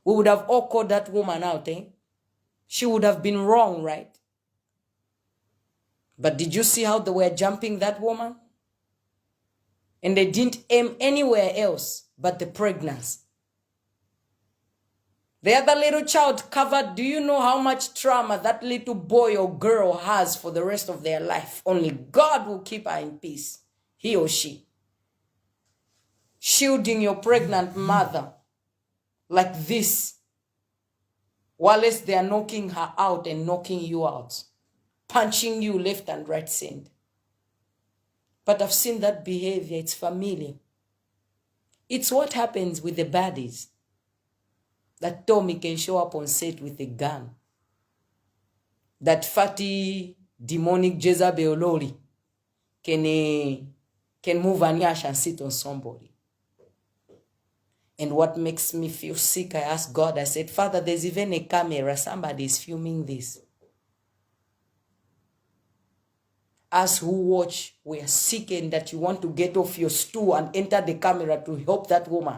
we would have all called that woman out, eh? She would have been wrong, right? But did you see how they were jumping that woman? And they didn't aim anywhere else but the pregnancy. The other little child covered, do you know how much trauma that little boy or girl has for the rest of their life? Only God will keep her in peace, he or she. Shielding your pregnant mother like this, whilst they are knocking her out and knocking you out, punching you left and right side. But I've seen that behavior, it's familiar. It's what happens with the baddies. That Tommy can show up on set with a gun. That fatty, demonic Jezebel Lori can move an yash and sit on somebody. And what makes me feel sick, I asked God, I said, Father, there's even a camera, somebody is filming this. Us who watch, we are sickened that you want to get off your stool and enter the camera to help that woman.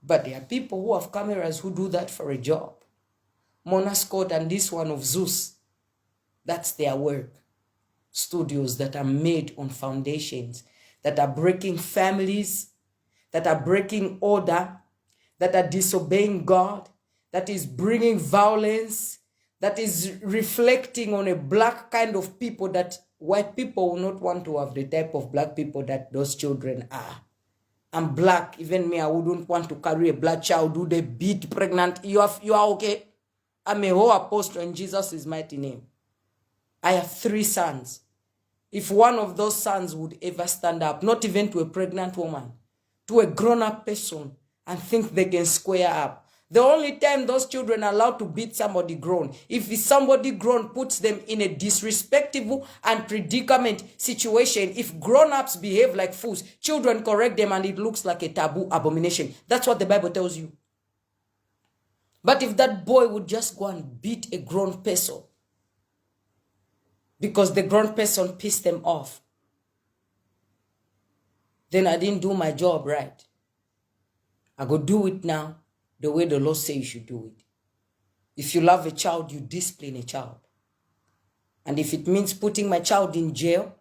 But there are people who have cameras who do that for a job. Mona Scott and this one of Zeus, that's their work. Studios that are made on foundations, that are breaking families, that are breaking order, that are disobeying God, that is bringing violence, that is reflecting on a black kind of people that white people will not want to have the type of black people that those children are. I'm black, even me, I wouldn't want to carry a black child who they beat pregnant. You are okay? I'm a whole apostle in Jesus' mighty name. I have 3 sons. If one of those sons would ever stand up, not even to a pregnant woman, to a grown-up person, and think they can square up. The only time those children are allowed to beat somebody grown, if somebody grown puts them in a disrespectful and predicament situation, if grown-ups behave like fools, children correct them and it looks like a taboo abomination. That's what the Bible tells you. But if that boy would just go and beat a grown person because the grown person pissed them off, then I didn't do my job right. I go do it now the way the Lord says you should do it. If you love a child, you discipline a child. And if it means putting my child in jail,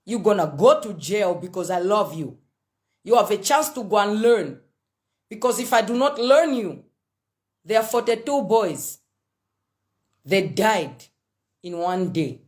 you're going to go to jail because I love you. You have a chance to go and learn. Because if I do not learn you, there are 42 boys. They died in one day.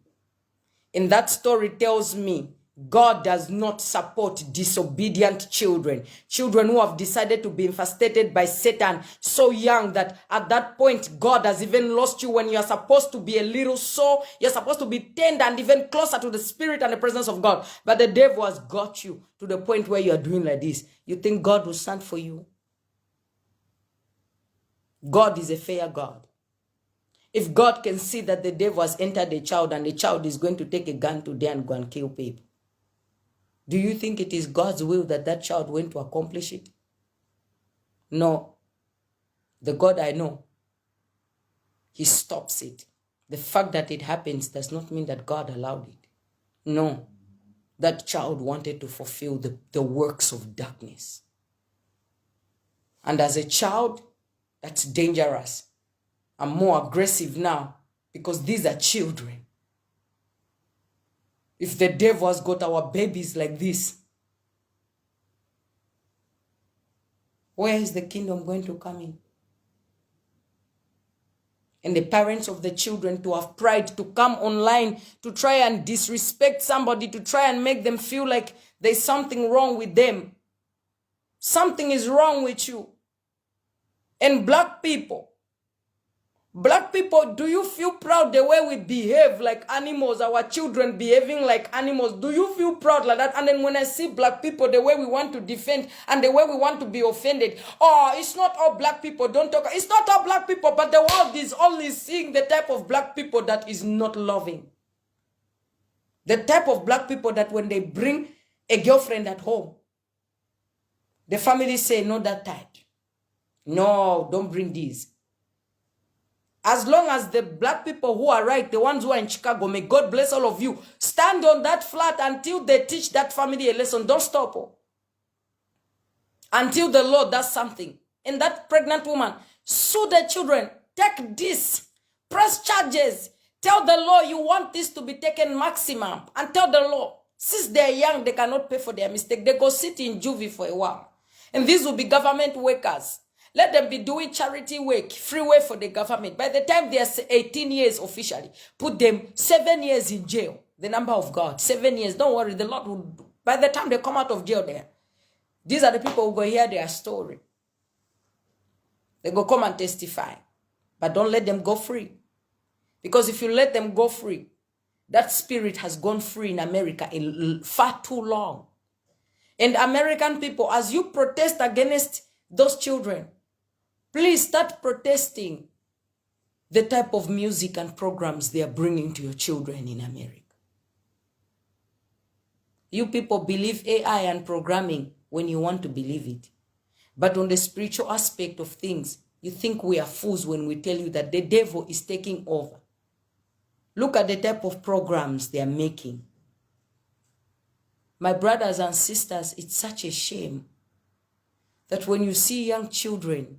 And that story tells me God does not support disobedient children. Children who have decided to be infestated by Satan so young that at that point God has even lost you when you are supposed to be a little soul. You're supposed to be tender and even closer to the spirit and the presence of God. But the devil has got you to the point where you are doing like this. You think God will stand for you? God is a fair God. If God can see that the devil has entered the child and the child is going to take a gun today and go and kill people, do you think it is God's will that that child went to accomplish it? No. The God I know, he stops it. The fact that it happens does not mean that God allowed it. No. That child wanted to fulfill the works of darkness. And as a child, that's dangerous. I'm more aggressive now because these are children. If the devil has got our babies like this, where is the kingdom going to come in? And the parents of the children to have pride to come online to try and disrespect somebody, to try and make them feel like there's something wrong with them. Something is wrong with you. And black people, do you feel proud the way we behave like animals, our children behaving like animals? Do you feel proud like that? And then when I see black people, the way we want to defend and the way we want to be offended, oh, it's not all black people, don't talk. It's not all black people, but the world is only seeing the type of black people that is not loving. The type of black people that when they bring a girlfriend at home, the family say, no, that type. No, don't bring these. As long as the black people who are right, the ones who are in Chicago, may God bless all of you, stand on that flat until they teach that family a lesson. Don't stop. Until the Lord does something. and that pregnant woman sue the children. Take this. Press charges. Tell the law you want this to be taken maximum. And tell the law, since they're young, they cannot pay for their mistake. They go sit in juvie for a while. And these will be government workers. Let them be doing charity work, free way for the government. By the time they are 18 years officially, put them 7 years in jail. The number of God, 7 years. Don't worry, the Lord will, by the time they come out of jail there, these are the people who go hear their story. They go come and testify. But don't let them go free. Because if you let them go free, that spirit has gone free in America in far too long. And American people, as you protest against those children, please start protesting the type of music and programs they are bringing to your children in America. You people believe AI and programming when you want to believe it. But on the spiritual aspect of things, you think we are fools when we tell you that the devil is taking over. Look at the type of programs they are making. My brothers and sisters, it's such a shame that when you see young children,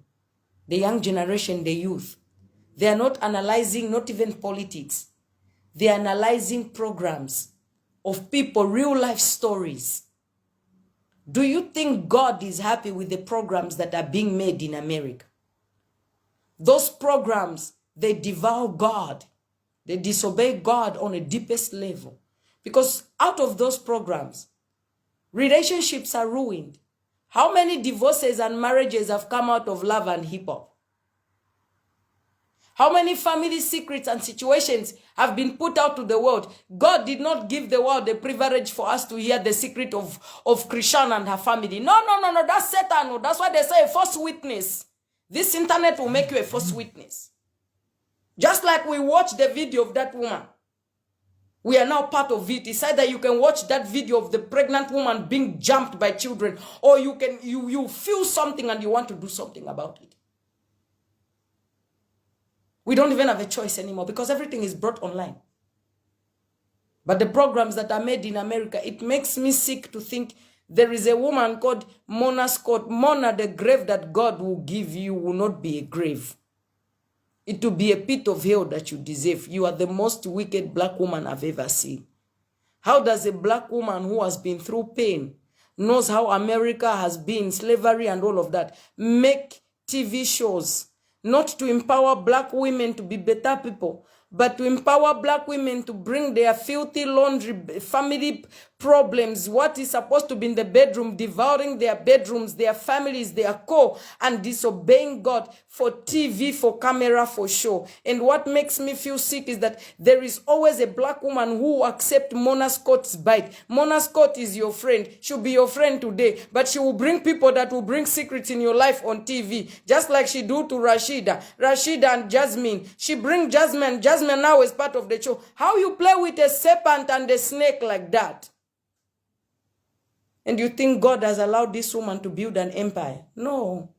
the young generation, the youth, they are not analyzing, not even politics. They are analyzing programs of people, real life stories. Do you think God is happy with the programs that are being made in America? Those programs, they devour God. They disobey God on a deepest level. Because out of those programs, relationships are ruined. How many divorces and marriages have come out of love and hip-hop? How many family secrets and situations have been put out to the world? God did not give the world the privilege for us to hear the secret of Christian and her family. No. That's Satan. That's why they say a false witness. This internet will make you a false witness. Just like we watched the video of that woman. We are now part of it. It's either you can watch that video of the pregnant woman being jumped by children, or you feel something and you want to do something about it. We don't even have a choice anymore because everything is brought online. But the programs that are made in America, it makes me sick to think there is a woman called Mona Scott. Mona, the grave that God will give you will not be a grave. It will be a pit of hell that you deserve. You are the most wicked black woman I've ever seen. How does a black woman who has been through pain, knows how America has been, slavery and all of that, make TV shows, not to empower black women to be better people, but to empower black women to bring their filthy laundry, family problems, what is supposed to be in the bedroom, devouring their bedrooms, their families, their core, and disobeying God for TV, for camera, for show. And what makes me feel sick is that there is always a black woman who accepts Mona Scott's bite. Mona Scott is your friend. She'll be your friend today, but she will bring people that will bring secrets in your life on TV, just like she do to Rashida and Jasmine. She bring Jasmine now is part of the show. How you play with a serpent and a snake like that? And you think God has allowed this woman to build an empire? No.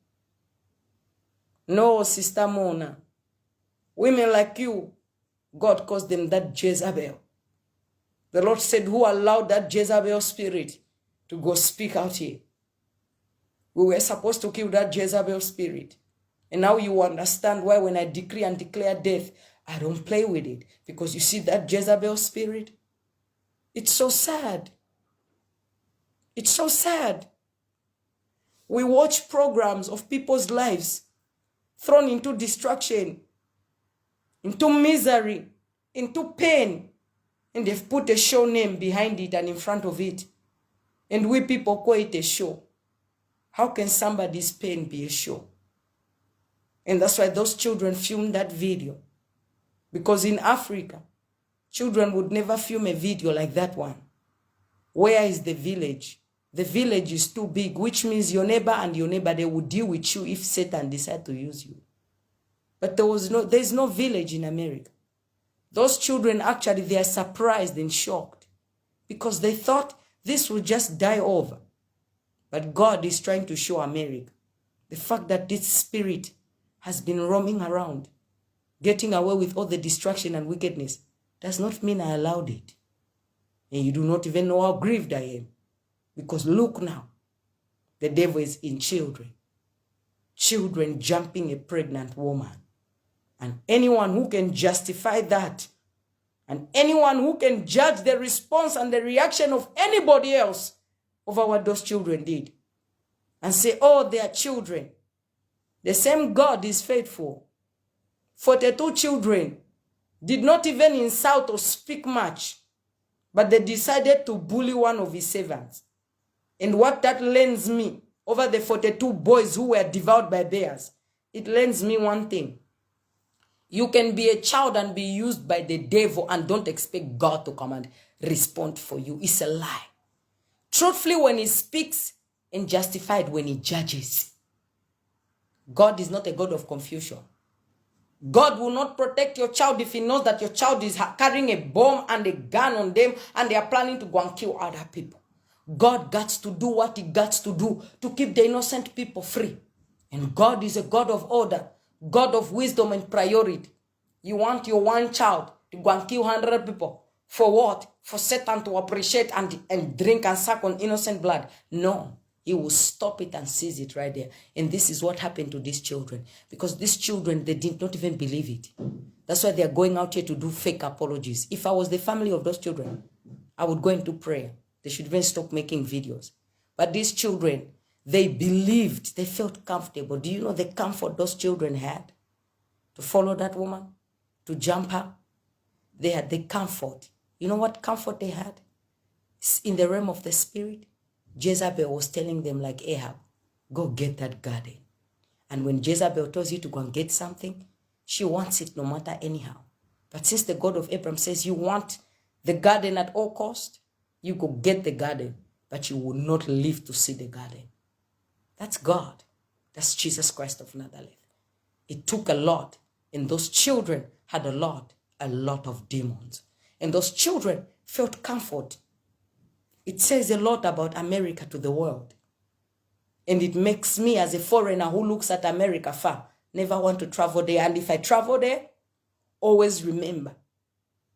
No, Sister Mona. Women like you, God calls them that Jezebel. The Lord said, who allowed that Jezebel spirit to go speak out here? We were supposed to kill that Jezebel spirit. And now you understand why when I decree and declare death, I don't play with it. Because you see that Jezebel spirit? It's so sad. It's so sad. We watch programs of people's lives thrown into destruction, into misery, into pain. And they've put a show name behind it and in front of it. And we people call it a show. How can somebody's pain be a show? And that's why those children filmed that video. Because in Africa, children would never film a video like that one. Where is the village? The village is too big, which means your neighbor and your neighbor, they will deal with you if Satan decides to use you. But there's no village in America. Those children, actually, they are surprised and shocked because they thought this would just die over. But God is trying to show America the fact that this spirit has been roaming around, getting away with all the destruction and wickedness, does not mean I allowed it. And you do not even know how grieved I am. Because look now, the devil is in children. children jumping a pregnant woman. And anyone who can justify that, and anyone who can judge the response and the reaction of anybody else over what those children did, and say, oh, they are children. The same God is faithful. 42 children did not even insult or speak much, but they decided to bully one of his servants. And what that lends me over the 42 boys who were devoured by bears, it lends me one thing. You can be a child and be used by the devil and don't expect God to come and respond for you. It's a lie. Truthfully when he speaks and justified when he judges. God is not a God of confusion. God will not protect your child if he knows that your child is carrying a bomb and a gun on them and they are planning to go and kill other people. God got to do what he got to do to keep the innocent people free. And God is a God of order, God of wisdom and priority. You want your one child to go and kill 100 people. For what? For Satan to appreciate and drink and suck on innocent blood. No. He will stop it and seize it right there. And this is what happened to these children. Because these children, they did not even believe it. That's why they are going out here to do fake apologies. If I was the family of those children, I would go into prayer. They should even stop making videos. But these children, they believed, they felt comfortable. Do you know the comfort those children had? To follow that woman? To jump her? They had the comfort. You know what comfort they had? It's in the realm of the spirit. Jezebel was telling them like Ahab, go get that garden. And when Jezebel tells you to go and get something, she wants it no matter anyhow. But since the God of Abraham says you want the garden at all cost, you go get the garden, but you will not live to see the garden. That's God. That's Jesus Christ of Nazareth. It took a lot, and those children had a lot of demons. And those children felt comfort. It says a lot about America to the world. And it makes me as a foreigner who looks at America far, never want to travel there. And if I travel there, always remember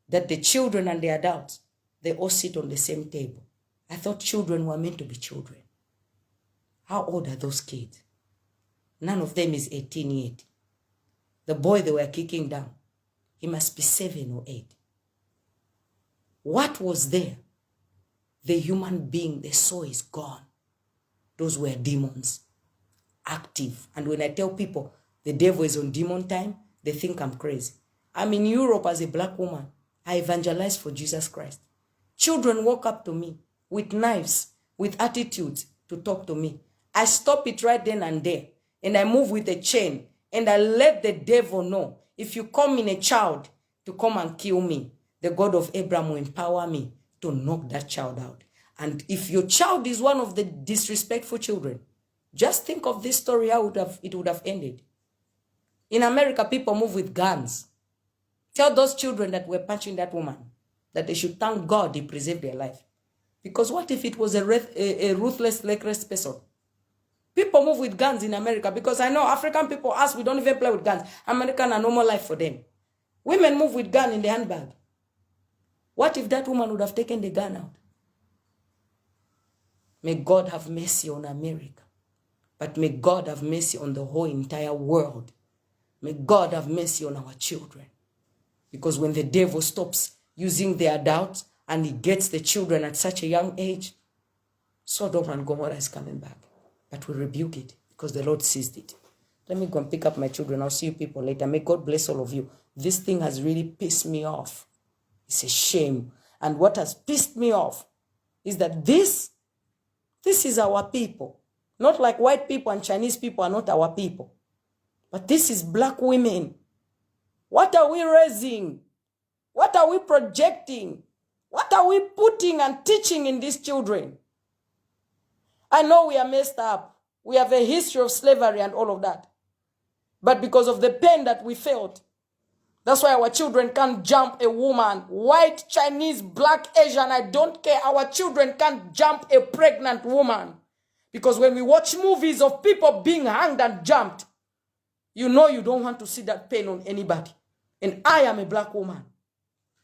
that the children and the adults, they all sit on the same table. I thought children were meant to be children. How old are those kids? None of them is 18 yet. The boy they were kicking down, he must be 7 or 8. What was there? The human being they saw is gone. Those were demons, active. And when I tell people the devil is on demon time, they think I'm crazy. I'm in Europe as a black woman. I evangelize for Jesus Christ. Children walk up to me with knives, with attitudes to talk to me. I stop it right then and there. And I move with a chain. And I let the devil know, if you come in a child to come and kill me, the God of Abraham will empower me to knock that child out. And if your child is one of the disrespectful children, just think of this story, how it would have ended. In America, people move with guns. Tell those children that were punching that woman that they should thank God he preserved their life. Because what if it was a ruthless, reckless person? People move with guns in America because I know African people ask, we don't even play with guns. American are normal life for them. Women move with gun in the handbag. What if that woman would have taken the gun out? May God have mercy on America. But may God have mercy on the whole entire world. May God have mercy on our children. Because when the devil stops using the adults and he gets the children at such a young age, Sodom and Gomorrah is coming back. But we rebuke it because the Lord seized it. Let me go and pick up my children. I'll see you people later. May God bless all of you. This thing has really pissed me off. It's a shame. And what has pissed me off is that this is our people. Not like white people and Chinese people are not our people. But this is black women. What are we raising? What are we projecting? What are we putting and teaching in these children? I know we are messed up. We have a history of slavery and all of that. But because of the pain that we felt, that's why our children can't jump a woman. White, Chinese, black, Asian, I don't care. Our children can't jump a pregnant woman. Because when we watch movies of people being hanged and jumped, you know you don't want to see that pain on anybody. And I am a black woman.